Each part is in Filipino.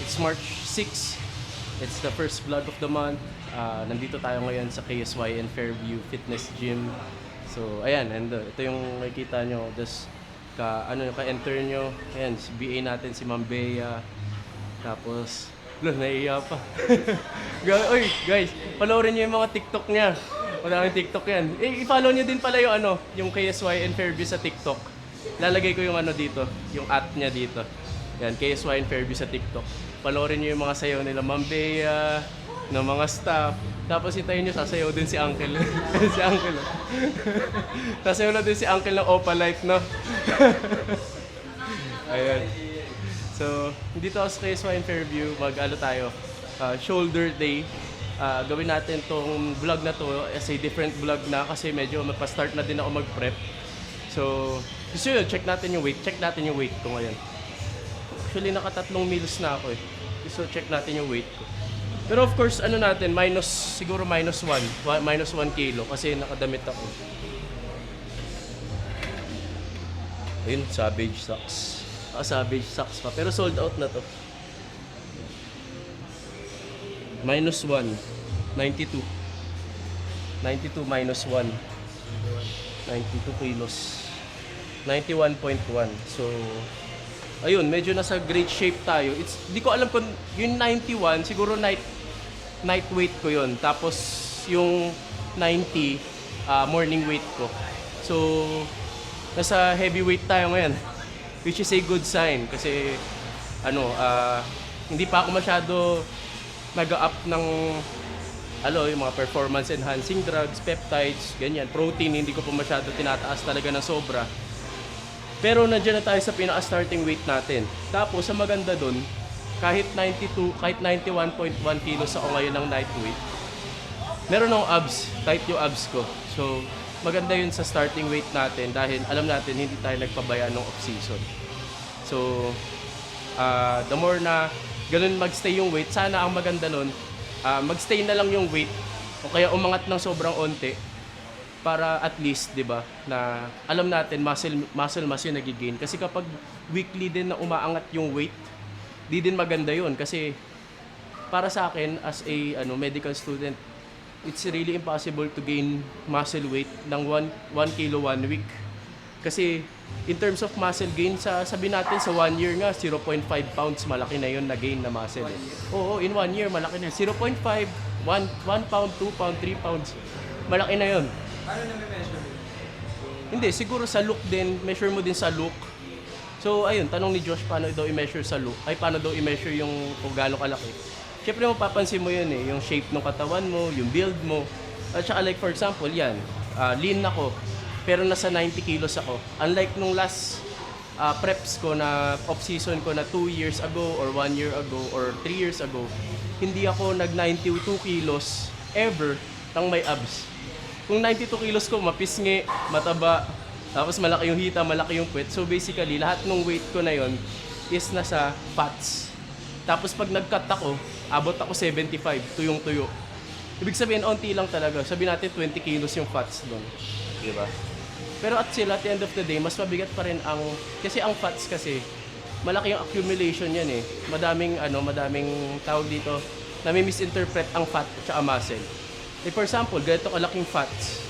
It's March 6. It's the first vlog of the month. Nandito tayo ngayon sa KSYN Fairview Fitness Gym. So, ayan, and ito yung makikita nyo. Ka-enter nyo. Ayan, si BA natin, si Ma'am Bea. Tapos, naiiya pa. Oy, guys, panoorin nyo yung mga TikTok niya. Maraming TikTok yan. I-follow nyo din pala yung KSYN Fairview sa TikTok. Lalagay ko yung dito, yung @ niya dito. Yan, KSYN Fairview sa TikTok. Panoorin nyo yung mga sayaw nila, Ma'am Bea, ng mga staff. Tapos hintayin nyo, sasayaw din si Uncle. Si Uncle. Sasayaw na din si Uncle ng Opalite, no? Ayan. So, dito ako sa KSYN Fairview, tayo, shoulder day. Gawin natin tong vlog na to as a different vlog na kasi medyo magpa-start na din ako mag-prep. So, gusto yun, check natin yung weight. Check natin yung weight ko ngayon. Actually, naka-3 meals na ako eh. So, check natin yung weight ko. Pero of course, siguro minus 1 kilo kasi nakadamit ako. Ayun, Savage Socks. Savage Socks pa. Pero sold out na to. Minus 1. 92. 92 minus 1. 92 kilos. 91.1. So, ayun, medyo nasa great shape tayo. Di ko alam kung yung 91, siguro night weight ko yun. Tapos yung 90, morning weight ko. So, nasa heavyweight tayo ngayon. Which is a good sign kasi hindi pa ako masyado nag-up ng yung mga performance enhancing drugs, peptides, ganyan. Protein, hindi ko pa masyado tinataas talaga ng sobra. Pero nandiyan na tayo sa pinaka-starting weight natin. Tapos, ang maganda dun, kahit 91.1 kilos ako ngayon ng night weight, meron akong abs, tight yung abs ko. So, maganda yun sa starting weight natin dahil alam natin hindi tayo nagpabaya ng off-season. So, the more na ganun magstay yung weight, sana ang maganda nun, magstay na lang yung weight o kaya umangat ng sobrang onte para at least, 'di ba, na alam natin muscle mass yung nagigain kasi kapag weekly din na umaangat yung weight, di din maganda yun kasi para sa akin as a medical student, it's really impossible to gain muscle weight ng 1 kilo 1 week. Kasi in terms of muscle gain, sabi natin sa 1 year nga 0.5 pounds malaki na yun na gain na muscle. Oo, in 1 year malaki na 0.5, 1 pound, 2 pound, 3 pounds. Malaki na yun. Paano na-measure? Hindi, siguro sa look din, measure mo din sa look. So, ayun, tanong ni Josh, paano daw i-measure sa look? Paano daw i-measure yung kung gaano kalaki? Siyempre, mapapansin mo yun yung shape ng katawan mo, yung build mo. At saka like for example, yan, lean ako, pero nasa 90 kilos ako. Unlike nung last preps ko na off-season ko na 2 years ago, or 1 year ago, or 3 years ago, hindi ako nag-92 kilos ever nang may abs. Kung 92 kilos ko, mapisngi, mataba, tapos malaki yung hita, malaki yung puwet. So basically, lahat ng weight ko na yon is nasa fats. Tapos pag nag-cut ako, abot ako 75, tuyong-tuyo. Ibig sabihin, onti lang talaga. Sabi natin 20 kilos yung fats doon. Diba? Pero at the end of the day, mas mabigat pa rin kasi ang fats kasi, malaki yung accumulation yan eh. Madaming tawag dito, na may misinterpret ang fat at muscle. For example, ganito kalaking fats.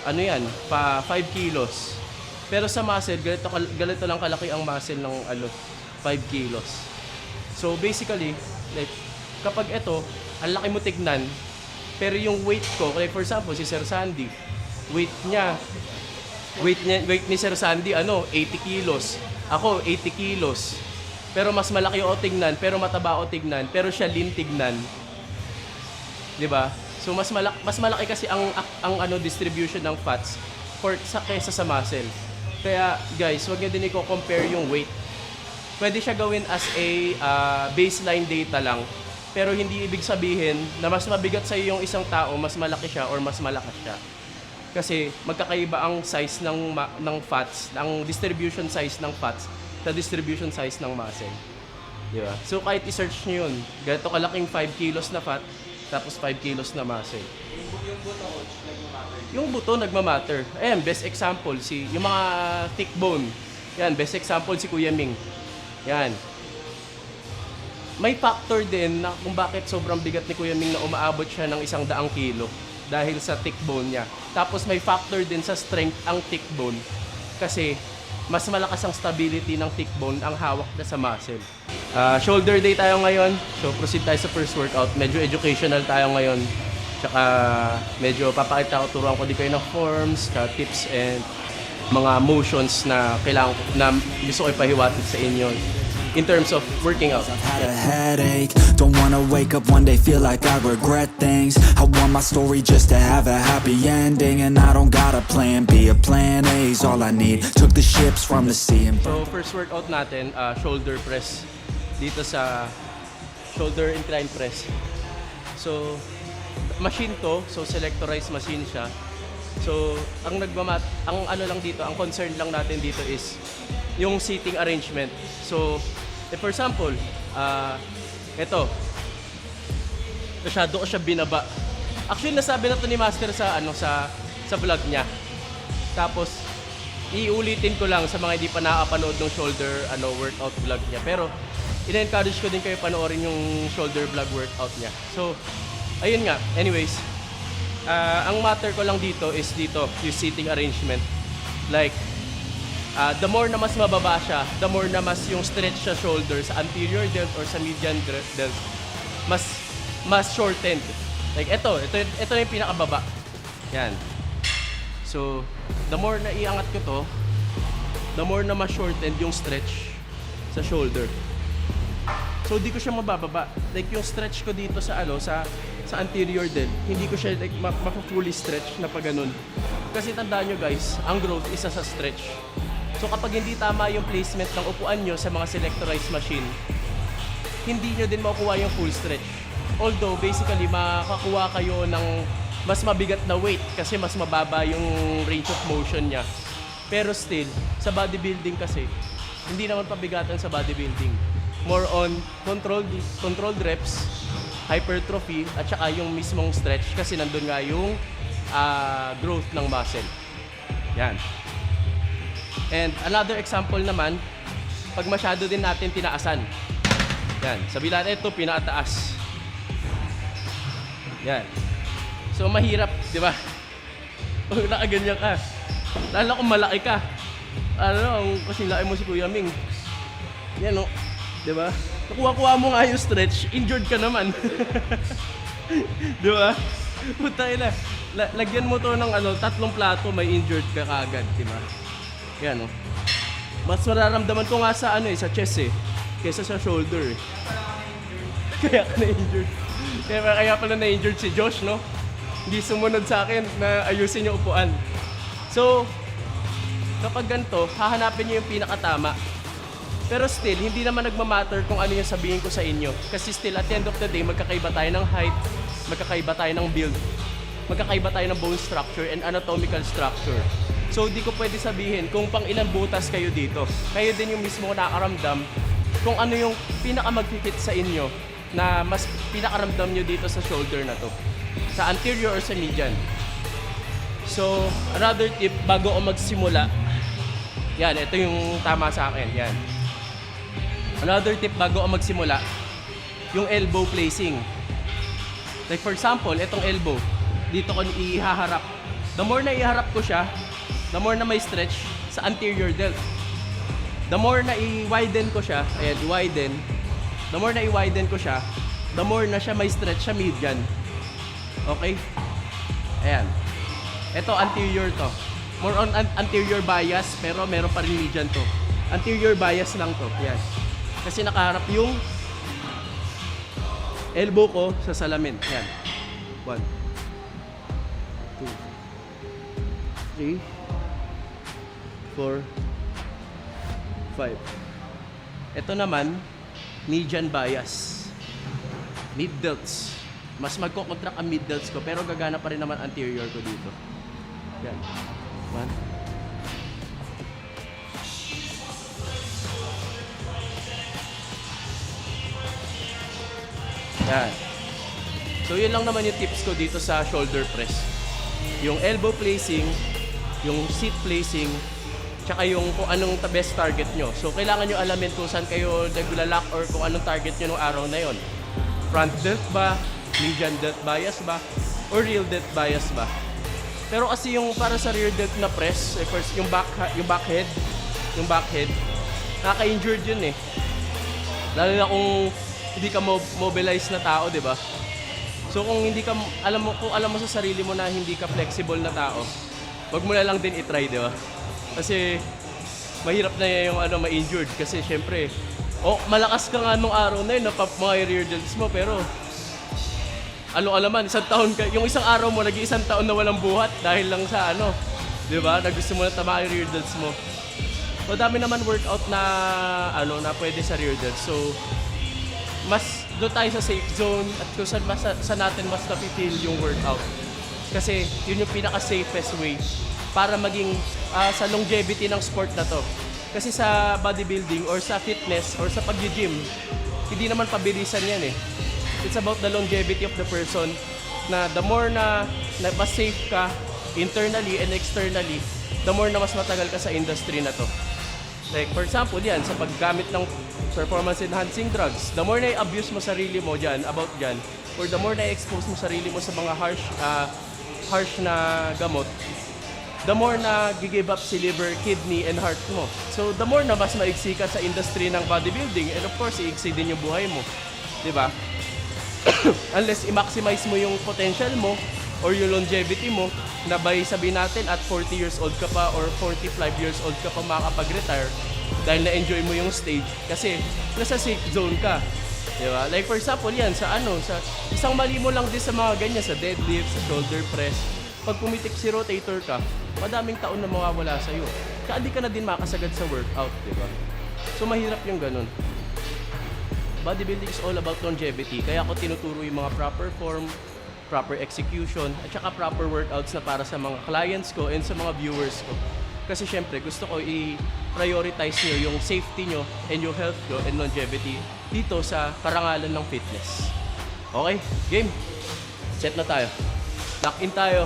Yan? 5 kilos. Pero sa muscle, ganito lang kalaki ang muscle ng 5 kilos. So basically, like, kapag ito, ang laki mo tignan, pero yung weight ko, like for example, si Sir Sandy, weight ni Sir Sandy, 80 kilos. Ako, 80 kilos. Pero mas malaki o tignan, pero mataba o tignan, pero siya lean tignan. 'Di ba? So mas malaki kasi ang distribution ng fats kaysa sa muscle. Kaya guys, wag niyo din i-compare yung weight. Pwede siya gawin as a baseline data lang. Pero hindi ibig sabihin na mas mabigat sa iyo yung isang tao, mas malaki siya or mas malakas siya. Kasi magkakaiba ang size ng fats, ang distribution size ng fats sa distribution size ng muscle. Di ba? So kahit i-search niyo yun, ganito kalaking 5 kilos na fat, tapos 5 kilos na muscle. Yung buto, coach, nagmamatter. Yung buto nagmamatter. Ayan, best example, yung mga thick bone. Yan, best example si Kuya Ming. Yan. may factor din na kung bakit sobrang bigat ni Kuya Ming na umaabot siya ng 100 kilo dahil sa thick bone niya. Tapos may factor din sa strength ang thick bone kasi mas malakas ang stability ng thick bone ang hawak na sa muscle. Shoulder day tayo ngayon, so proceed tayo sa first workout. Medyo educational tayo ngayon. Tsaka medyo papakita ko, turuan ko din kayo ng forms, tips and mga motions na kailangan na gusto ko ipahiwatig sa inyo in terms of working out. I've had a headache, don't wanna wake up one day feel like I regret things. I want my story just to have a happy ending, and I don't got a plan B, a plan A's all I need. Took the ships from the sea and So first workout natin, shoulder press dito sa shoulder incline press. So machine to, so selectorized machine siya. So ang ano lang dito, ang concern lang natin dito is yung seating arrangement. So if for example, ito masyado ko siya binaba. Actually nasabi na to ni Master sa sa vlog niya. Tapos iulitin ko lang sa mga hindi pa nakapanood ng shoulder workout vlog niya. Pero ina-encourage ko din kayo panoorin yung shoulder vlog workout niya. So ayun nga, anyways, ang matter ko lang dito is dito, yung seating arrangement. Like, the more na mas mababa siya, the more na mas yung stretch sa shoulder, sa anterior delt or sa median delt, mas shortened. Like, ito yung pinakababa. Yan. So, the more na iangat ko to, the more na mas shortened yung stretch sa shoulder. So, di ko siya mabababa. Like, yung stretch ko dito sa sa anterior din, hindi ko siya like fully stretch na pa ganun. Kasi tandaan nyo guys, ang growth isa sa stretch. So kapag hindi tama yung placement ng upuan nyo sa mga selectorized machine, hindi nyo din makukuha yung full stretch. Although basically makakuha kayo ng mas mabigat na weight kasi mas mababa yung range of motion niya. Pero still, sa bodybuilding kasi, hindi naman pabigatan sa bodybuilding. More on controlled reps, hypertrophy, at saka yung mismong stretch kasi nandun nga yung growth ng muscle. Yan. And another example naman, pag masyado din natin tinaasan. Yan. Sabi natin ito, pinakataas. Yan. So mahirap, di ba? Pag nakaganyan ka, lalo kung malaki ka. Kasi laki mo si Kuya Ming. Yan o. Di ba? Nakuha-kuha mo nga yung stretch, injured ka naman. Di ba? Puta ina. Lagyan mo to ng 3 plato, may injured ka kagad, di ba? Yan o. Mas mararamdaman ko nga sa sa chest kaysa sa shoulder. Kaya ka na-injured. Kaya pala na-injured si Josh, no? Hindi sumunod sa akin na ayusin yung upuan. So, kapag ganito, hahanapin nyo yung pinakatama. Pero still, hindi naman nagmamatter kung ano yung sabihin ko sa inyo. Kasi still, at the end of the day, magkakaiba tayo ng height, magkakaiba tayo ng build, magkakaiba tayo ng bone structure and anatomical structure. So, di ko pwede sabihin kung pang ilang butas kayo dito. Kayo din yung mismo nakakaramdam kung ano yung pinaka-mag-fit sa inyo na mas pinakaramdam nyo dito sa shoulder na to. Sa anterior or sa median. So, another tip, bago ako magsimula, yan, ito yung tama sa akin, yan. Another tip bago ako magsimula, yung elbow placing. Like for example, itong elbow, dito ko ihaharap. The more na iharap ko siya, the more na may stretch sa anterior delt. The more na i-widen ko siya, ayan, i-widen. The more na i-widen ko siya, the more na siya may stretch sa median. Okay? Ayan. Ito, anterior to. More on anterior bias, pero meron pa rin median to. Anterior bias lang to. Yan. Kasi nakaharap yung elbow ko sa salamin. Yan. 1, 2, 3, 4, 5. Ito naman, median bias. Mid delts. Mas magko-contract ang mid delts ko, pero gagana pa rin naman anterior ko dito. Yan. 1. Yan. So yun lang naman yung tips ko dito sa shoulder press. Yung elbow placing, yung seat placing, tsaka yung kung anong best target nyo. So, kailangan nyo alamin kung saan kayo naglalak or kung anong target nyo nung araw na yon. Front delt ba? Median delt bias ba? Or real delt bias ba? Pero kasi yung para sa rear delt na press, first, yung backhead, nakaka-injured yun eh. Lalo na kung hindi ka mobilize na tao, di ba? So kung hindi ka, alam mo sa sarili mo na hindi ka flexible na tao, wag mo na lang din i-try, di ba? Kasi mahirap na yung ma-injured kasi syempre, malakas ka nga nung araw na yun, mga rear delts mo, pero alaman, isang taon ka, yung isang araw mo, isang taon na walang buhat dahil lang sa di ba? Na gusto mo na tamaan yung rear delts mo. So, dami naman workout na, na pwede sa rear delts. So, mas doon tayo sa safe zone at kung saan natin mas napipil yung workout. Kasi, yun yung pinaka-safest way para maging sa longevity ng sport na to. Kasi sa bodybuilding or sa fitness or sa pag-gym, hindi naman pabilisan yan eh. It's about the longevity of the person na the more na mas safe ka internally and externally, the more na mas matagal ka sa industry na to. Like for example yan, sa paggamit ng performance enhancing drugs, the more na i-abuse mo sarili mo dyan, or the more na i-expose mo sarili mo sa mga harsh na gamot, the more na give up si liver, kidney, and heart mo. So the more na mas maigsi ka sa industry ng bodybuilding, and of course, iigsi din yung buhay mo. Diba? Unless i-maximize mo yung potential mo or yung longevity mo na by sabihin natin at 40 years old ka pa or 45 years old ka pa makakapag-retire dahil na-enjoy mo yung stage kasi nasa safe zone ka. Diba? Like for example yan, sa isang mali mo lang din sa mga ganyan, sa deadlift, sa shoulder press, pag pumitik si rotator ka, madaming taon na mawawala sa'yo. Kaya di ka na din makasagad sa workout, diba? So mahirap yung ganun. Bodybuilding is all about longevity. Kaya ako tinuturo yung mga proper form, proper execution, at saka proper workouts na para sa mga clients ko and sa mga viewers ko. Kasi syempre, gusto ko i-prioritize nyo yung safety nyo and yung health nyo and longevity dito sa karangalan ng fitness. Okay, game. Set na tayo. Lock in tayo.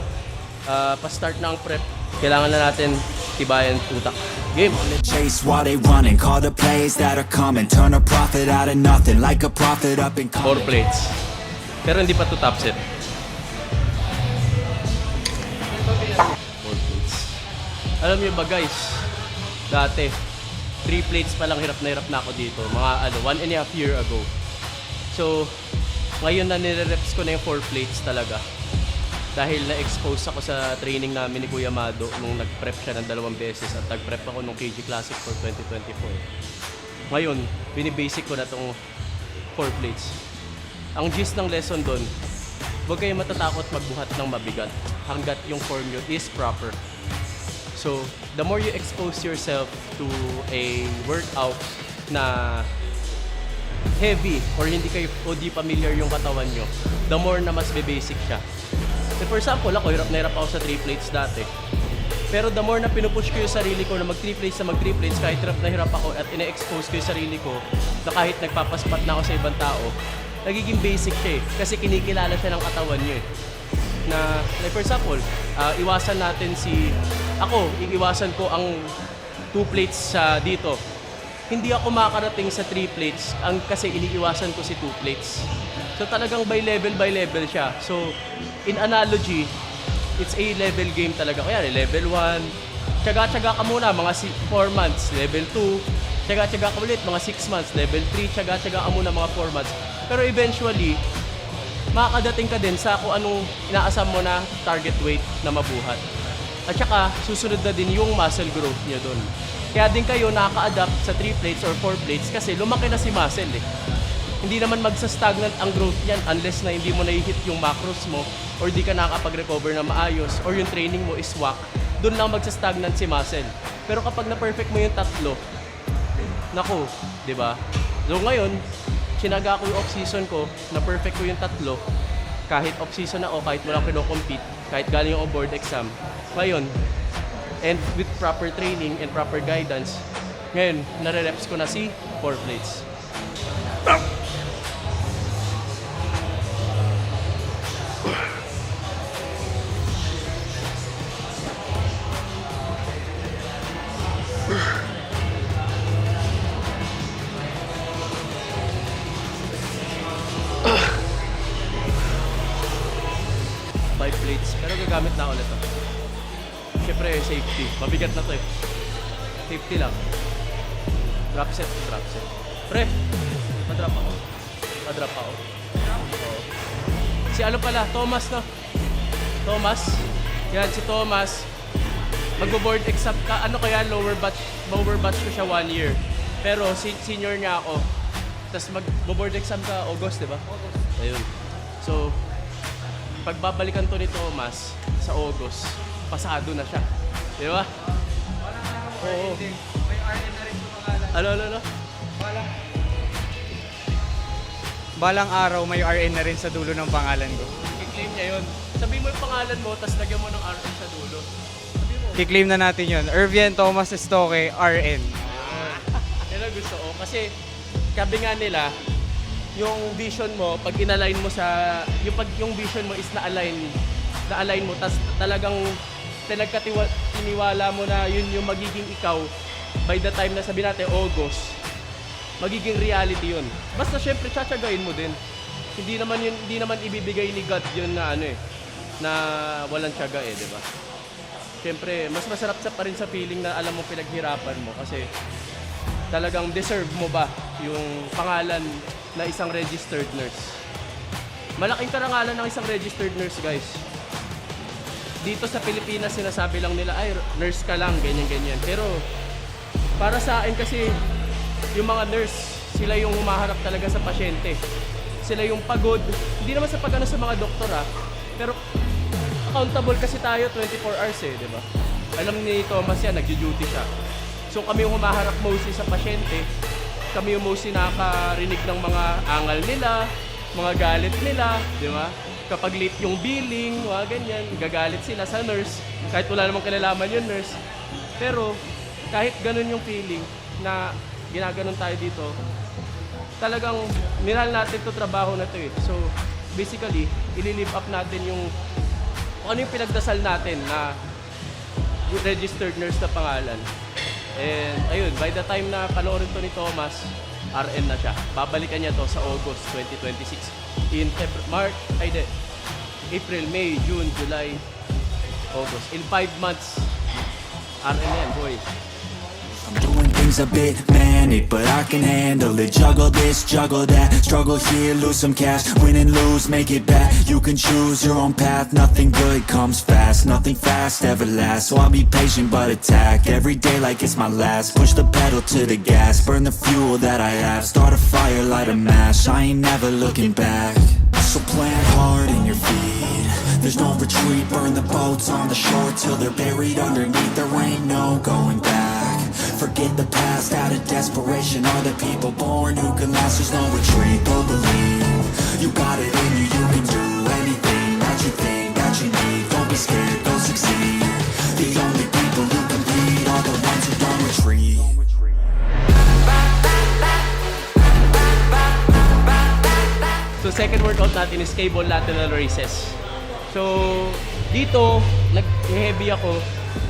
Pa-start na ang prep. Kailangan na natin tibayan tutak. Game. Chase while they running, call the plays that are coming, turn a profit out of nothing, like a prophet up and 4 coming. plates. Pero hindi pa to top set. 4 plates. Alam niyo ba guys, dati 3 plates pa lang hirap na ako dito. Mga 1.5 year ago. So, ngayon na nire-reps ko na yung 4 plates talaga. Dahil na-expose ako sa training namin ni Kuya Mado nung nag-prep siya ng 2 beses at nag-prep ako nung KG Classic for 2024. Ngayon, binibasic ko na tong 4 plates. Ang gist ng lesson doon, huwag kayo matatakot magbuhat ng mabigat hanggat yung form nyo is proper. So, the more you expose yourself to a workout na heavy or hindi familiar yung katawan nyo, the more na mas basic siya. So for example, ako hirap na hirap ako sa 3 plates dati. Pero the more na pinupush ko yung sarili ko na mag 3 plates kahit hirap na hirap ako at ina-expose ko yung sarili ko na kahit nagpapaspat na ako sa ibang tao, nagiging basic siya eh. Kasi kinikilala siya ng katawan niyo eh. Na, like for example, iwasan natin iiwasan ko ang 2 plates sa dito. Hindi ako makakarating sa 3 plates kasi iniiwasan ko si 2 plates. So talagang by level siya. So in analogy, it's a level game talaga. Kaya level 1, tiyaga-tiyaga ka muna mga 4 months. Level 2, tiyaga-tiyaga ka ulit mga 6 months. Level 3, tiyaga-tiyaga ka muna mga 4 months. Pero eventually, makakadating ka din sa kung anong inaasam mo na target weight na mabuhat. At saka, susunod na din yung muscle growth niya doon. Kaya din kayo nakaka-adapt sa 3 plates or 4 plates kasi lumaki na si muscle eh. Hindi naman magsa-stagnant ang growth niyan unless na hindi mo na-hit yung macros mo or di ka nakakapag-recover na maayos or yung training mo is whack. Doon lang magsa-stagnant si muscle. Pero kapag na-perfect mo yung 3, naku, di ba? So ngayon, sinaga ko yung off-season ko, na-perfect ko yung 3, kahit off-season ako, kahit walang kino-compete, kahit galing yung board exam. Ngayon, and with proper training and proper guidance, ngayon, nare-reps ko na si 4 plates. gagamit na ulit to. Siyempre, safety. Mabigat na to eh. Safety lang. Drop set to drop set. Pre, pa-drop ako. Pa-drop ako. Oo. Si ano pala, Thomas no? Thomas. Yan, si Thomas. Magbo-board exam ka. Ano kaya, lower batch ko siya 1 year. Pero senior niya ako. Tapos magbo-board exam ka August, di ba? August. Ayun. So, pagbabalikan to ni Thomas sa August, pasado na siya. Di ba? Walang araw Oo. RN din. May RN na rin sa pangalan. Ano? Balang araw may RN na rin sa dulo ng pangalan ko. I-claim niya yun. Sabihin mo yung pangalan mo, tapos lagyan mo ng RN sa dulo. Sabihin mo. I-claim na natin yun. Ervien Thomas Estoque, RN. Yan ang gusto ko. Kasi, sabi nga nila, yung vision mo, pag inalign mo sa, yung vision mo is na-align mo, tas talagang pinagkatiwala mo na yun yung magiging ikaw, by the time na sabi natin August, magiging reality yun. Basta syempre, tsatsagain mo din. Hindi naman ibibigay ni God yun na ano eh, na walang tiyaga eh, di ba? Syempre, mas masarap pa rin sa feeling na alam mo pinaghirapan mo kasi talagang deserve mo ba yung pangalan na isang registered nurse. Malaking karangalan ng isang registered nurse, guys. Dito sa Pilipinas, sinasabi lang nila, ay, nurse ka lang, ganyan-ganyan. Pero, para sa akin kasi, yung mga nurse, sila yung humaharap talaga sa pasyente. Sila yung pagod. Hindi naman sa pagano sa mga doktor, pero accountable kasi tayo 24 hours eh, di ba? Alam ni Thomas yan, nagjo-duty siya. So kami yung humaharap mostly sa pasyente, kami yung mostly nakakarinig ng mga angal nila, mga galit nila, di ba? Kapag late yung billing, mga ganyan, gagalit sila sa nurse, kahit wala namang kinalaman yung nurse. Pero kahit ganun yung feeling na ginaganon tayo dito, talagang minahal natin to trabaho na to eh. So basically, ililive up natin yung kung ano yung pinagdasal natin na registered nurse na pangalan. And ayun, by the time na panoorin to ni Thomas, RN na siya. Babalikan niya to sa August 2026. In April, May, June, July, August. In 5 months, RN na yan, boy. I'm doing things a bit manic, but I can handle it. Juggle this, juggle that, struggle here, lose some cash, win and lose, make it back. You can choose your own path, nothing good comes fast, nothing fast ever lasts. So I'll be patient but attack every day like it's my last. Push the pedal to the gas, burn the fuel that I have, start a fire, light a match. I ain't never looking back. So plant hard in your feet, there's no retreat. Burn the boats on the shore till they're buried underneath. There ain't no going back. Forget the past, out of desperation are the people born who can last. There's no retreat, don't believe you got it in you, you can do anything that you think that you need. Don't be scared, go succeed. The only people who compete are the ones who don't retreat. So second workout natin is cable lateral raises. So dito, nag-heavy ako,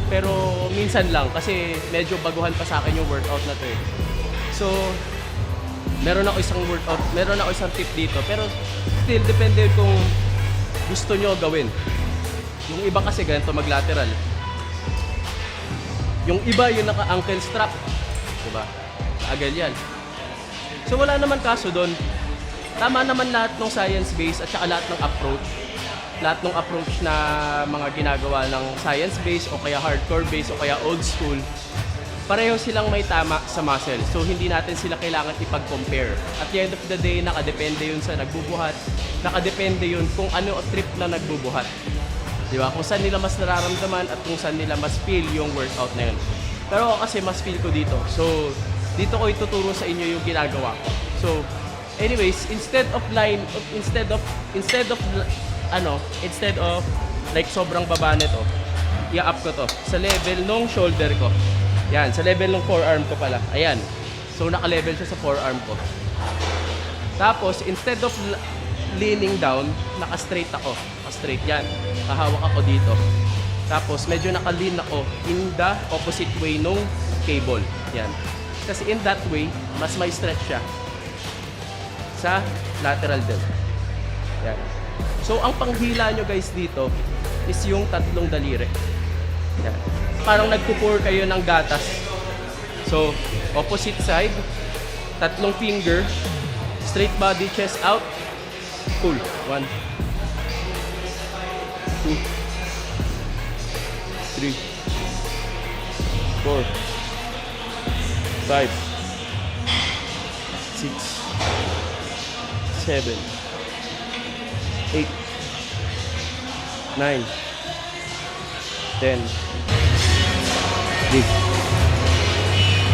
pero minsan lang kasi medyo baguhan pa sa akin yung workout na to eh. So meron ako isang tip dito, pero still depende kung gusto nyo gawin. Yung iba kasi ganito mag-lateral. Yung iba yung naka-ankle strap, diba? Agal yan. So wala naman kaso doon. Tama naman lahat ng science base at saka lahat ng approach. Lahat ng approach na mga ginagawa ng science base o kaya hardcore base o kaya old school, pareho silang may tama sa muscle. So hindi natin sila kailangan ipag-compare. At the end of the day, nakadepende yun sa nagbubuhat. Nakadepende yun kung ano o trip na nagbubuhat. Di ba? Kung saan nila mas nararamdaman at kung saan nila mas feel yung workout na yun. Pero ako kasi mas feel ko dito. So dito ko ituturo sa inyo yung ginagawa ko. So anyways, instead of like sobrang baba nito, i-up ko to sa level ng shoulder ko. Yan, sa level ng forearm ko pala. Ayan. So naka-level siya sa forearm ko. Tapos instead of leaning down, naka-straight ako. Naka-straight yan. Kahawak ako dito. Tapos medyo naka-lean ako in the opposite way nung cable. Yan. Kasi in that way, mas may stretch siya sa lateral din. Yan. So, ang panghila nyo guys dito is yung tatlong daliri. Yan. Parang nagpupur kayo ng gatas. So, opposite side, tatlong finger, straight body, chest out, pull. 1, 2, 3, 4, 5, 6, 7, 8, 9, 10, 3,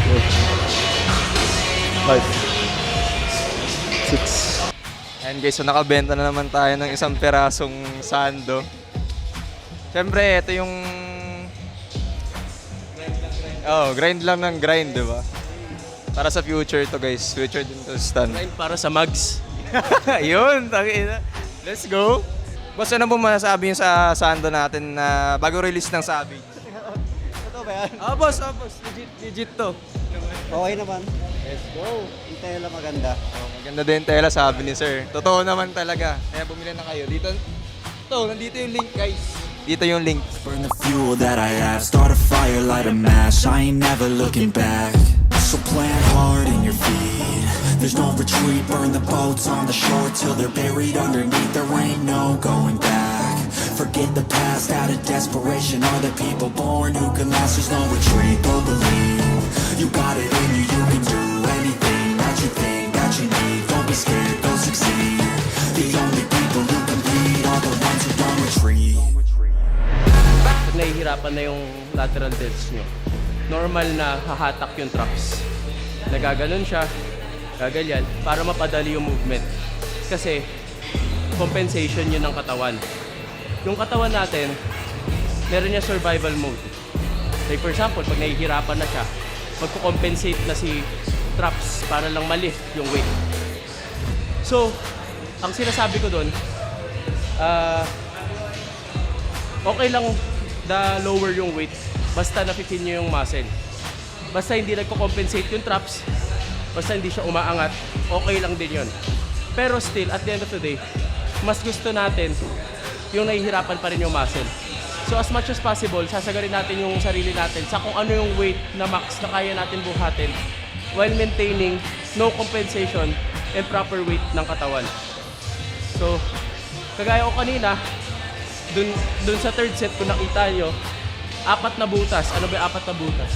4, 5, 6. Ayan guys, so nakabenta na naman tayo ng isang perasong sando. Siyempre, ito yung... grind lang ng grind, di ba? Para sa future to guys. Future din to stand. Grind para sa mugs. Yun, tangina. Let's go. Boss, ano po masasabi nyo sa sando natin na bago release ng Savage? Totoo ba yan? Boss. Legit to. Okay naman. Let's go. Yung tela maganda. Maganda din tela, sabi ni sir. Totoo naman talaga. Kaya bumili na kayo. Nandito yung link guys. Dito yung link. Burn the fuel that I have, start a fire, light a match. I ain't never looking back. So plant hard in your feet. There's no retreat, burn the boats on the shore till they're buried underneath. There ain't no going back. Forget the past, out of desperation. Are the people born who can last? There's no retreat, go believe. You got it in you, you can do anything that you think that you need. Don't be scared, go succeed. The only people who compete are the ones who don't retreat. Pag nahihirapan na yung lateral delts nyo, normal na hahatak yung traps. Nagaganon siya, gaganyan, para mapadali yung movement. Kasi, compensation yun ng katawan. Yung katawan natin, meron niya survival mode. Like for example, pag nahihirapan na siya, magko-compensate na si traps para lang malift yung weight. So, ang sinasabi ko doon, okay lang lower yung weight basta napitin nyo yung muscle. Basta hindi nagko-compensate yung traps, basta hindi siya umaangat, okay lang din yun. Pero still, at the end of the day, mas gusto natin yung nahihirapan pa rin yung muscle. So as much as possible, sasagarin natin yung sarili natin sa kung ano yung weight na max na kaya natin buhatin while maintaining no compensation and proper weight ng katawan. So, kagaya ko kanina, dun sa third set kung nakita nyo, 4 na butas. Ano ba yung 4 na butas?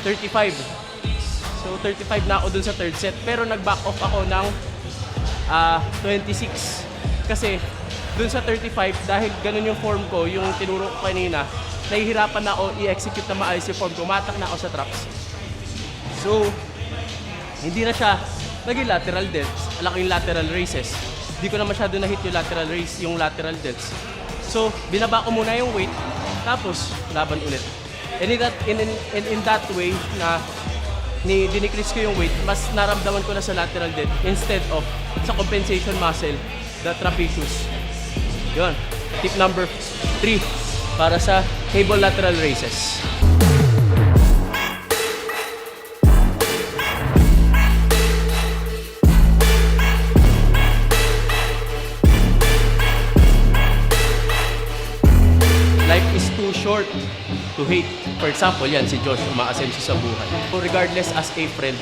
35. So, 35 na ako dun sa third set. Pero nag-back off ako ng 26. Kasi, dun sa 35, dahil ganun yung form ko, yung tinuro ko kanina, nahihirapan na ako i-execute na maayos yung form ko. Matak na ako sa traps. So, hindi na siya naging lateral delts. Malaking lateral raises. Hindi ko na masyado na-hit yung lateral raise, yung lateral delts. So, binaba ko muna yung weight, tapos laban ulit. And in that way, na dinikrease ko yung weight, mas naramdaman ko na sa lateral delt instead of sa compensation muscle, the trapezius. Yun. Tip number 3 para sa cable lateral raises. Life is too short to hate. For example, yan si Josh, umaasenso sa buhay. So regardless as a friend,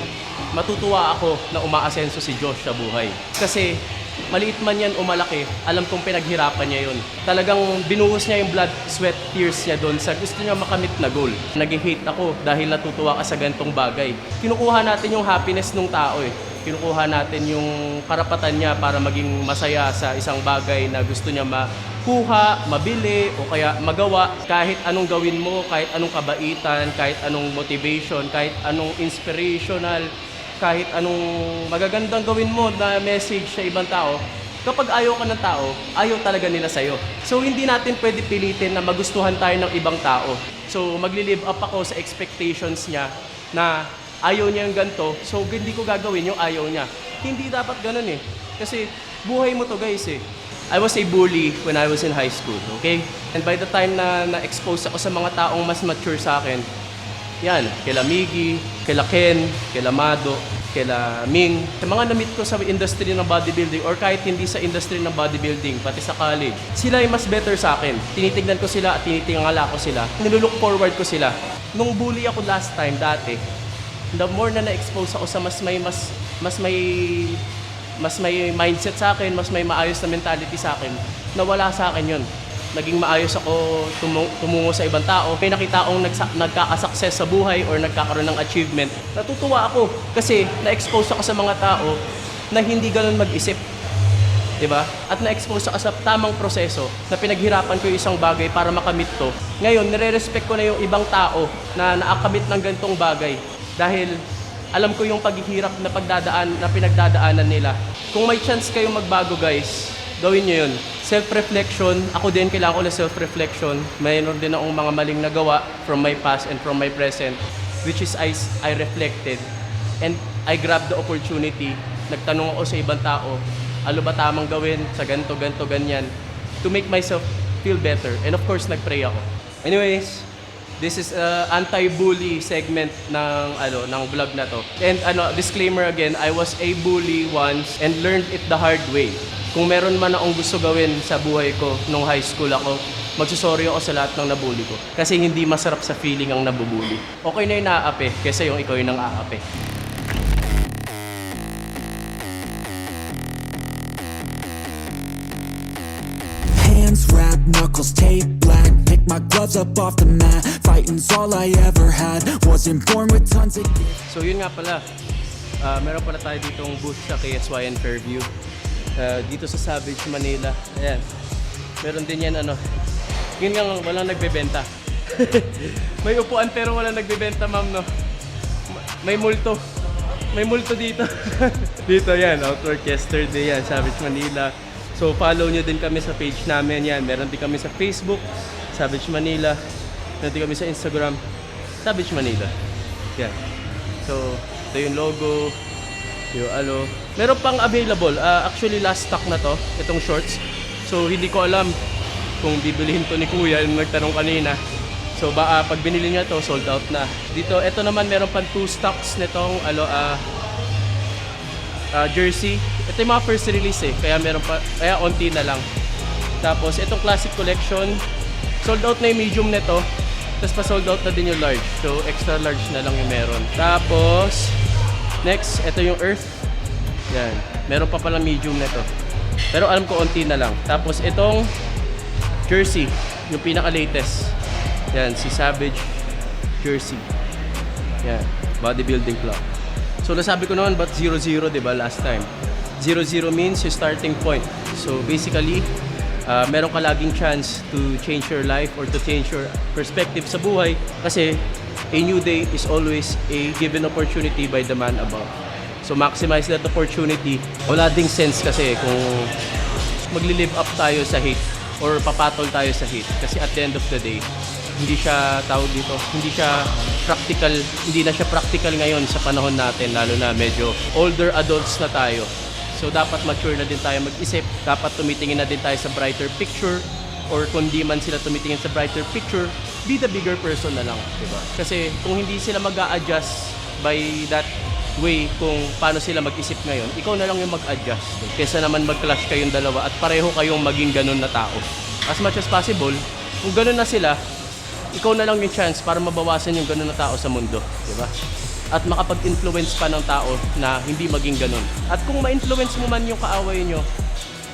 matutuwa ako na umaasenso si Josh sa buhay. Kasi maliit man yan o malaki, alam kong pinaghirapan niya yun. Talagang binuhos niya yung blood, sweat, tears niya doon sa gusto niya makamit na goal. Nag-hate ako dahil natutuwa ka sa gantong bagay. Kinukuha natin yung happiness ng tao eh. Kinukuha natin yung karapatan niya para maging masaya sa isang bagay na gusto niya makuha, mabili, o kaya magawa. Kahit anong gawin mo, kahit anong kabaitan, kahit anong motivation, kahit anong inspirational, kahit anong magagandang gawin mo na message sa ibang tao, kapag ayaw ka ng tao, ayaw talaga nila sa'yo. So hindi natin pwede pilitin na magustuhan tayo ng ibang tao. So magli-live up ako sa expectations niya na ayaw niya yung ganito, so hindi ko gagawin yung ayaw niya. Hindi dapat ganun eh. Kasi buhay mo to guys eh. I was a bully when I was in high school, okay? And by the time na na-expose ako sa mga taong mas mature sa akin, yan, kila Miggy, kila Ken, kila Mado, kila Ming, sa mga na-meet ko sa industry ng bodybuilding or kahit hindi sa industry ng bodybuilding, pati sa college, sila ay mas better sa akin. Tinitignan ko sila at tinitingala ko sila. Nilulook forward ko sila. Nung bully ako last time, dati, the more na na-expose ako sa mas may mindset sa akin, mas may maayos na mentality sa akin, nawala sa akin yun. Naging maayos ako tumungo sa ibang tao. May nakita akong nagkakasuccess sa buhay or nagkakaroon ng achievement. Natutuwa ako kasi na-expose ako sa mga tao na hindi ganun mag-isip. Diba? At na-expose ako sa tamang proseso na pinaghirapan ko yung isang bagay para makamit to. Ngayon, nire-respect ko na yung ibang tao na naakamit ng ganitong bagay. Dahil alam ko yung paghihirap na pinagdadaanan nila. Kung may chance kayong magbago guys, gawin nyo yun. Self-reflection, ako din kailangan ko na self-reflection. Mayroon din akong mga maling nagawa from my past and from my present, which is I reflected. And I grabbed the opportunity. Nagtanong ako sa ibang tao, ano ba tamang gawin sa ganito, ganyan, to make myself feel better. And of course, nag-pray ako. Anyways, this is anti-bully segment ng vlog na to. And disclaimer again, I was a bully once and learned it the hard way. Kung meron man akong gusto gawin sa buhay ko nung high school ako, magsusorry ako sa lahat ng nabully ko. Kasi hindi masarap sa feeling ang nabubully. Okay na yung naaapi kaysa yung ikaw yung nang-aapi. Hands wrapped, knuckles taped black. Pick my gloves up off the mat. Fighting's all I ever had. Wasn't born with tons of gifts. So yun nga pala, meron pala tayo ditong booth sa KSYN Fairview. Dito sa Savage, Manila. Ayan. Meron din yan yun nga walang nagbebenta. May upuan pero walang nagbebenta ma'am no. May multo. May multo dito. Dito yan, Outwork yesterday yan, Savage Manila. So follow nyo din kami sa page namin yan. Meron din kami sa Facebook, Savage Manila. Meron din kami sa Instagram, Savage Manila. Yan. So ito yung logo. Yung meron pang available. Actually last stock na to, itong shorts. So hindi ko alam kung bibilihin to ni Kuya yung nagtanong kanina. So pag binili niya to, sold out na. Dito, ito naman meron pang 2 stocks nitong jersey. Ito yung mga first release kaya meron pa, kaya onti na lang. Tapos itong classic collection, sold out na yung medium nito. Tapos pa sold out na din yung large. So extra large na lang yung meron. Tapos next, ito yung Earth. Yan. Meron pa palang medium nito. Pero alam ko onti na lang. Tapos itong jersey, yung pinaka-latest. Yan, si Savage jersey. Yan, bodybuilding club. So nasabi ko naman, but 0-0, diba, last time? 0-0 means yung starting point. So basically, meron ka laging chance to change your life or to change your perspective sa buhay. Kasi a new day is always a given opportunity by the man above. So maximize that opportunity. Wala ding sense kasi kung magli-live up tayo sa hate or papatol tayo sa hate. Kasi at the end of the day, hindi siya tawag dito, hindi na siya practical ngayon sa panahon natin, lalo na medyo older adults na tayo. So dapat mature na din tayo mag-isip, dapat tumitingin na din tayo sa brighter picture, or kung di man sila tumitingin sa brighter picture, be the bigger person na lang, diba? Kasi kung hindi sila mag-a-adjust by that way kung paano sila mag-isip ngayon, ikaw na lang yung mag-adjust. Kesa naman mag-clash kayong dalawa at pareho kayong maging ganun na tao. As much as possible, kung ganun na sila, ikaw na lang yung chance para mabawasan yung ganun na tao sa mundo, diba? At makapag-influence pa ng tao na hindi maging ganun. At kung ma-influence mo man yung kaaway nyo,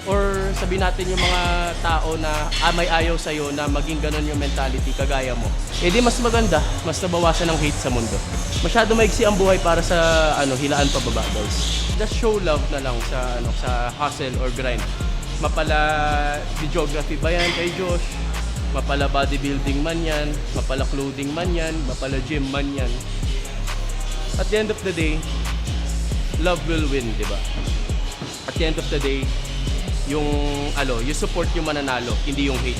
or sabihin natin yung mga tao na may ayaw sa'yo na maging ganun yung mentality kagaya mo, eh di mas maganda, mas nabawasan ng hate sa mundo. Masyado maigsi ang buhay para sa hilaan pababa, guys. Just show love na lang sa hustle or grind. Mapala videography ba yan kay Josh? Mapala bodybuilding man yan, mapala clothing man yan, mapala gym man yan. At the end of the day, love will win, di ba? At the end of the day, yung support yung mananalo, hindi yung hate.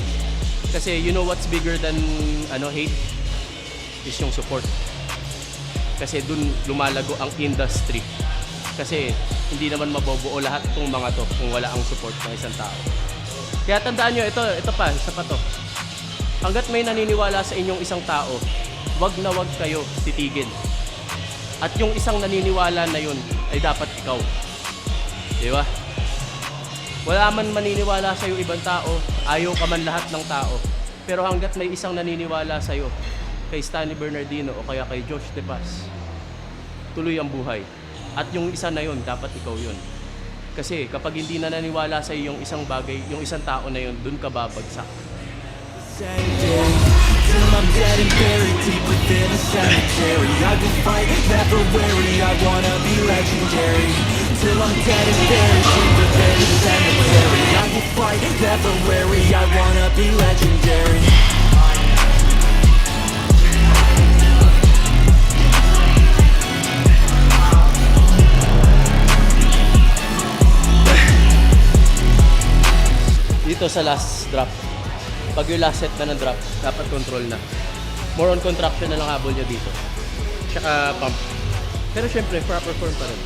Kasi you know what's bigger than hate? Is yung support. Kasi dun lumalago ang industry. Kasi hindi naman mabobuo lahat itong mga to kung wala ang support ng isang tao. Kaya tandaan nyo, ito pa, isa pa to. Hanggat may naniniwala sa inyong isang tao, wag na wag kayo titigil. At yung isang naniniwala na yun ay dapat ikaw. Di ba? Wala man maniniwala sa'yo ibang tao, ayaw ka man lahat ng tao. Pero hanggat may isang naniniwala sa'yo, kay Stanley Bernardino o kaya kay Josh De Paz, tuloy ang buhay. At yung isa na yun, dapat ikaw yun. Kasi kapag hindi na naniwala sa'yo yung isang bagay, yung isang tao na yun, dun ka babagsak. Till I'm dead and buried deep within a cemetery. I will fight, never weary, I wanna be legendary. Till I'm dead and buried deep within a cemetery. I will fight, never weary, I wanna be legendary. Dito sa last drop, pag yung last set na ng drop, dapat control na. More on contraction na lang habol nyo dito. Tsaka pump. Pero syempre, proper form pa rin.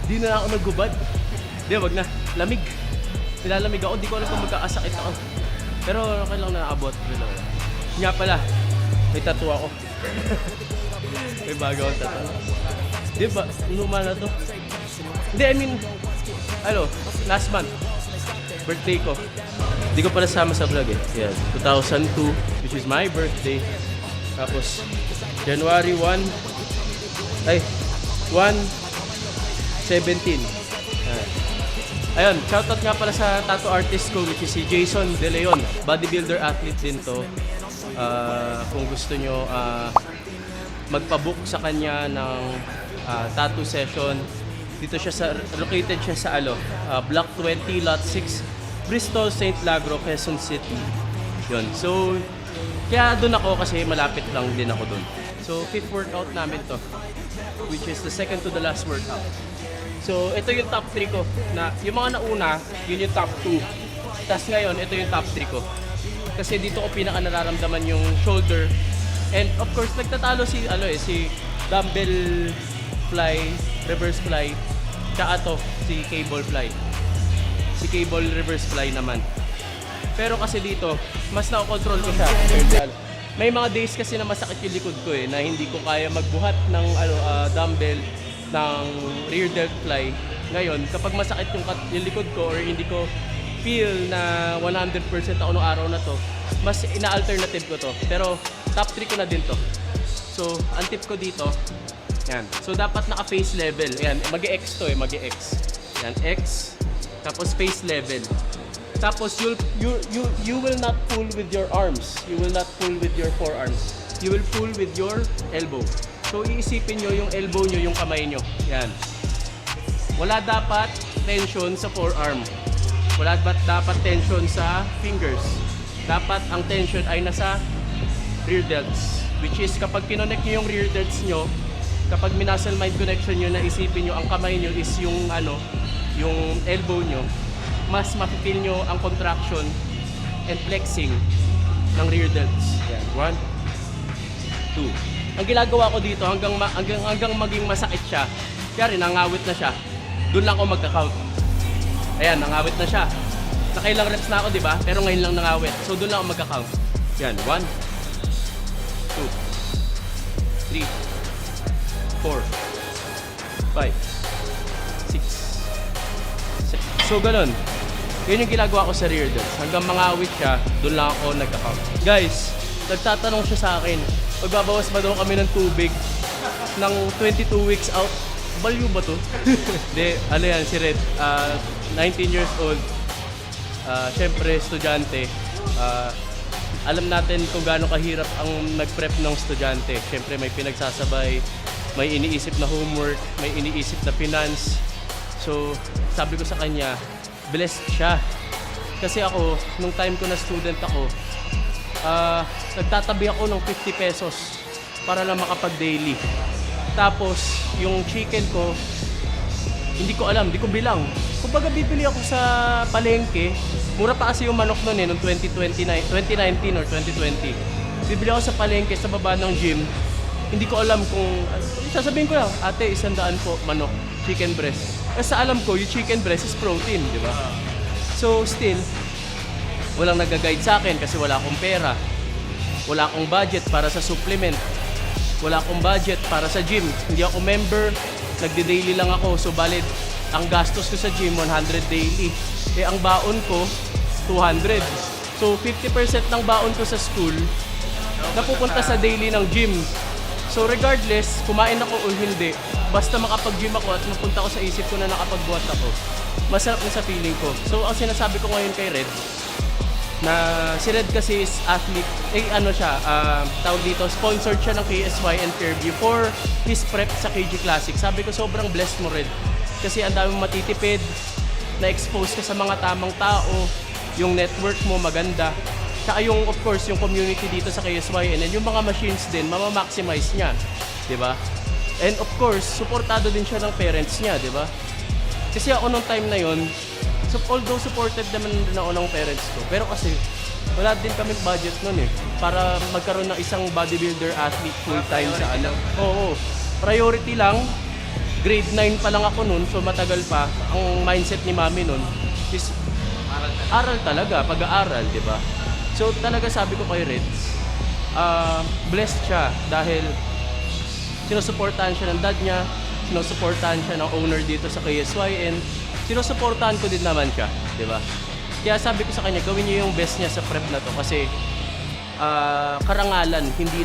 Di na ako naggubad. Di, wag na. Lamig. Nilalamig ako. Di ko alam kung magkakasakit ako. Pero okay lang na abot. Nga pala, may tattoo ako. May bago akong tattoo. Di ba? Luma na to. Hindi, I mean, last month, birthday ko. Di ko pala sama sa vlog eh. Yan, 2002, which is my birthday. Tapos, January 1, 17. Ayun, shoutout nga pala sa tattoo artist ko, which is si Jason De Leon. Bodybuilder athlete din to. Kung gusto nyo magpabook sa kanya ng tattoo session, dito siya located siya sa Block 20, Lot 6, Bristol, St. Lagro, Quezon City. Yun. So, kaya doon ako kasi malapit lang din ako doon. So, fifth workout namin to, which is the second to the last workout. So, ito yung top 3 ko. Na, yung mga nauna, yun yung top 2. Tapos ngayon, ito yung top 3 ko. Kasi dito ko pinaka nararamdaman yung shoulder. And of course, nagtatalo si dumbbell fly, reverse fly, tsaka to, si cable fly. Si cable reverse fly naman. Pero kasi dito, mas na-control ko siya. May mga days kasi na masakit yung likod ko na hindi ko kaya magbuhat ng dumbbell ng rear delt fly. Ngayon, kapag masakit yung likod ko or hindi ko feel na 100% ako nung araw na to, mas ina-alternative ko to. Pero top 3 ko na din to. So, ang tip ko dito, yan. So, dapat naka-face level. Yan, mag-X to mag-X. Yan, X. Tapos face level. Tapos, you will not pull with your arms. You will not pull with your forearms. You will pull with your elbow. So, iisipin nyo yung elbow nyo, yung kamay nyo. Yan. Wala dapat tension sa forearm. Wala dapat tension sa fingers. Dapat ang tension ay nasa rear delts. Which is, kapag kinonect nyo yung rear delts nyo, kapag minuscle mind connection nyo, na isipin nyo, ang kamay nyo is yung, yung elbow nyo, mas mapipil nyo ang contraction and flexing ng rear delts. Yan. 1, 2. Ang ginagawa ko dito hanggang maging masakit siya. Kaya rin, nangawit na siya. Doon lang ako magka-count. Ayan, nangawit na siya. Nakailang reps na ako, di ba? Pero ngayon lang nangawit. So doon lang ako magka-count. Yan, 1, 2, 3, 4, 5, 6, 7. So ganun. Yun yung ginagawa ko sa rear delts. Hanggang mangawit siya, doon lang ako nagka-count. Guys, nagtatanong siya sa akin, magbabawas ba daw kami ng tubig ng 22 weeks out? Balyo ba to? Hindi, yan, si Red, 19 years old, syempre estudyante. Alam natin kung gaano kahirap ang nag-prep ng estudyante. Syempre may pinagsasabay, may iniisip na homework, may iniisip na finance. So, sabi ko sa kanya, blessed siya. Kasi ako, nung time ko na student ako, nagtatabi ako ng 50 pesos para lang makapag-daily. Tapos, yung chicken ko, hindi ko alam, hindi ko bilang. Kumbaga bibili ako sa palengke, mura pa kasi yung manok noon noong 2019 or 2020. Bibili ako sa palengke sa baba ng gym, hindi ko alam kung, sasabihin ko lang, ate, 100 po, manok, chicken breast. Kasi alam ko, yung chicken breast is protein, di ba? So, still, walang nag-guide sa akin kasi wala akong pera. Wala akong budget para sa supplement. Wala akong budget para sa gym. Hindi ako member, nagde-daily lang ako. So, valid, ang gastos ko sa gym, 100 daily. Eh, ang baon ko, 200. So, 50% ng baon ko sa school, napupunta sa daily ng gym. So, regardless, kumain ako o hindi, basta makapag-gym ako at napunta ko sa isip ko na nakapagbuhat ako, masarap na sa feeling ko. So, ang sinasabi ko ngayon kay Red, na si Red kasi is athlete, tawag dito, sponsored siya ng KSY and Fairview for his prep sa KG Classic. Sabi ko, sobrang blessed mo, Red. Kasi ang dami mong matitipid, na-expose ka sa mga tamang tao, yung network mo maganda. Tsaka yung, of course, yung community dito sa KSYN and yung mga machines din, mamamaximize niya. Diba? And of course, supportado din siya ng parents niya, diba? Kasi ako nung time na yon, so although supported naman din ako ng parents ko, pero kasi wala din kami budget nun eh. Para magkaroon ng isang bodybuilder athlete full time sa ano. Oo. Priority lang, grade 9 pa lang ako nun, so matagal pa. Ang mindset ni mami nun is aral talaga, pag-aaral, di ba? So talaga sabi ko kay Red, blessed siya dahil sinusuportahan siya ng dad niya, sinusuportahan siya ng owner dito sa KSY, and sinusuportahan ko din naman siya, di ba? Kaya sabi ko sa kanya, gawin niyo yung best niya sa prep na to kasi karangalan, hindi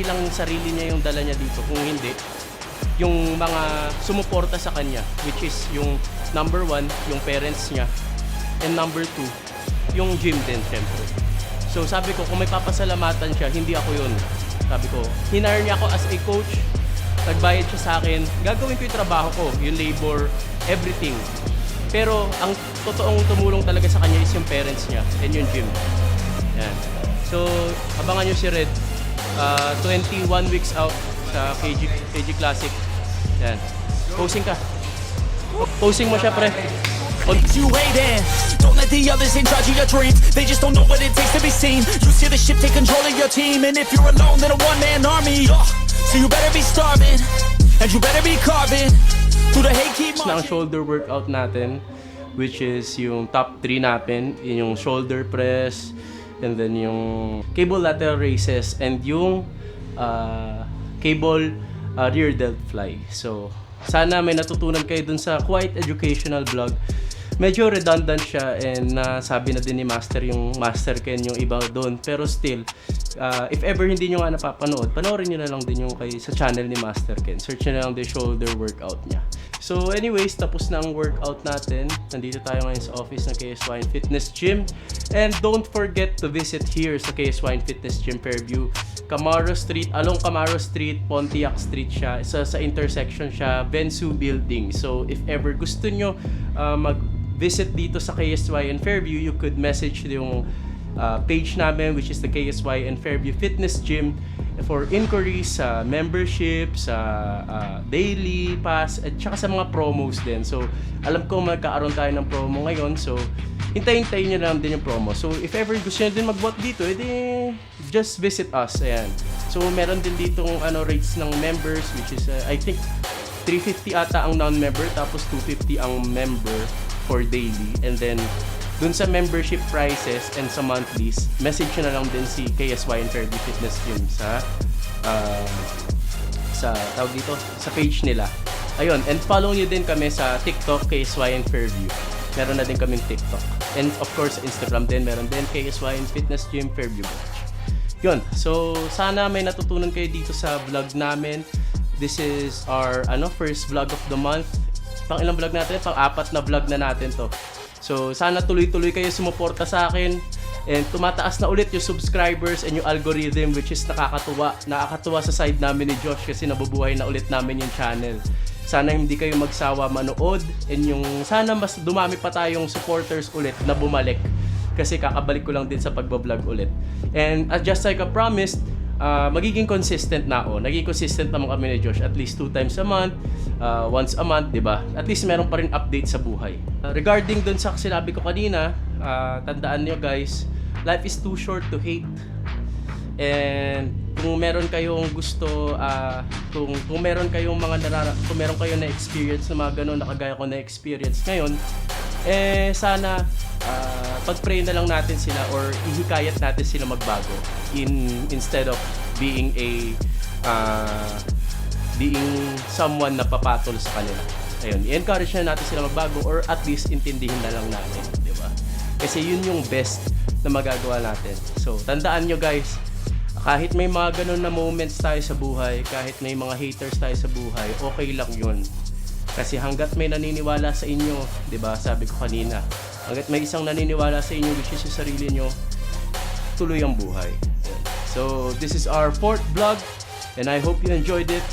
lang sarili niya yung dala niya dito, kung hindi yung mga sumuporta sa kanya, which is yung number 1, yung parents niya, and number 2, yung gym din, syempre. So sabi ko, kung may papasalamatan siya, hindi ako yun. Sabi ko, hinire niya ako as a coach, nagbayad siya sa akin, gagawin ko yung trabaho ko, yung labor, everything. Pero ang totoong tumulong talaga sa kanya is yung parents niya and yung gym. Yan. So, abangan nyo si Red, 21 weeks out sa KG Classic. Yan. Posing ka. Posing mo siya, pre. You waiting. Don't let the others in charge of your dreams. They just don't know what it takes to be seen. You see the ship take control of your team, and if you're alone, then a one-man army. So you better be starving, and you better be carving through the hate. Keep Na ang shoulder workout natin, which is yung top 3 natin, yung shoulder press, and then yung cable lateral raises, and yung cable rear delt fly. So, sana may natutunan kayo dun sa quite educational vlog. Medyo redundant siya and nasabi na din ni Master yung Master Ken yung iba doon. Pero still, if ever hindi nyo nga napapanood, panoorin nyo na lang din yung sa channel ni Master Ken. Search nyo na lang the shoulder workout niya. So anyways, tapos na ang workout natin. Nandito tayo ngayon sa office ng KSY Fitness Gym. And don't forget to visit here sa KSY Fitness Gym Fairview. Camaro Street, along Camaro Street, Pontiac Street siya. Sa intersection siya, Bensu Building. So if ever gusto nyo mag-visit dito sa KSY and Fairview, you could message yung page namin, which is the KSY and Fairview Fitness Gym, for inquiries sa membership, sa daily pass, at saka sa mga promos din. So, alam ko magkaaroon tayo ng promo ngayon. So, hintayin nyo lang din yung promo. So, if ever gusto nyo din mag-bot dito, edi just visit us. Ayan. So, meron din ditong rates ng members, which is, I think, 350 ata ang non-member, tapos 250 ang member for daily. And then, dun sa membership prices and sa monthlies, message nyo na lang din si KSY and Fairview Fitness Gym tawag dito, sa page nila. Ayun, and follow nyo din kami sa TikTok, KSY and Fairview. Meron na din kaming TikTok. And of course, Instagram din, meron din KSY and Fitness Gym Fairview Branch. Yun, so sana may natutunan kayo dito sa vlog namin. This is our first vlog of the month. Pang ilang vlog natin? Pang 4 na vlog na natin to. So, sana tuloy-tuloy kayo sumuporta sa akin and tumataas na ulit yung subscribers and yung algorithm, which is nakakatuwa sa side namin ni Josh kasi nabubuhay na ulit namin yung channel. Sana hindi kayo magsawa manood and sana mas dumami pa tayong supporters ulit na bumalik kasi kakabalik ko lang din sa pagbablog ulit. And just like I promised, magiging consistent na ako. Naging consistent naman kami ni Josh at least 2 times a month, once a month, 'di ba? At least meron pa rin update sa buhay. Regarding dun sa sinabi ko kanina, tandaan niyo guys, life is too short to hate. And kung meron kayong gusto, kung meron kayong kung meron kayong na experience na mga ganun na kagaya ko na experience ngayon, sana pag-pray na lang natin sila or ihikayat natin sila magbago instead of being someone na papatol sa kanila. Ayun, i-encourage na natin sila magbago or at least intindihin na lang natin, di ba? Kasi yun yung best na magagawa natin. So, tandaan nyo guys, kahit may mga ganun na moments tayo sa buhay, kahit may mga haters tayo sa buhay, okay lang yun. Kasi hanggat may naniniwala sa inyo, di ba, sabi ko kanina, hanggat may isang naniniwala sa inyo, which is yung sarili nyo, tuloy ang buhay. So, this is our 4th vlog, and I hope you enjoyed it.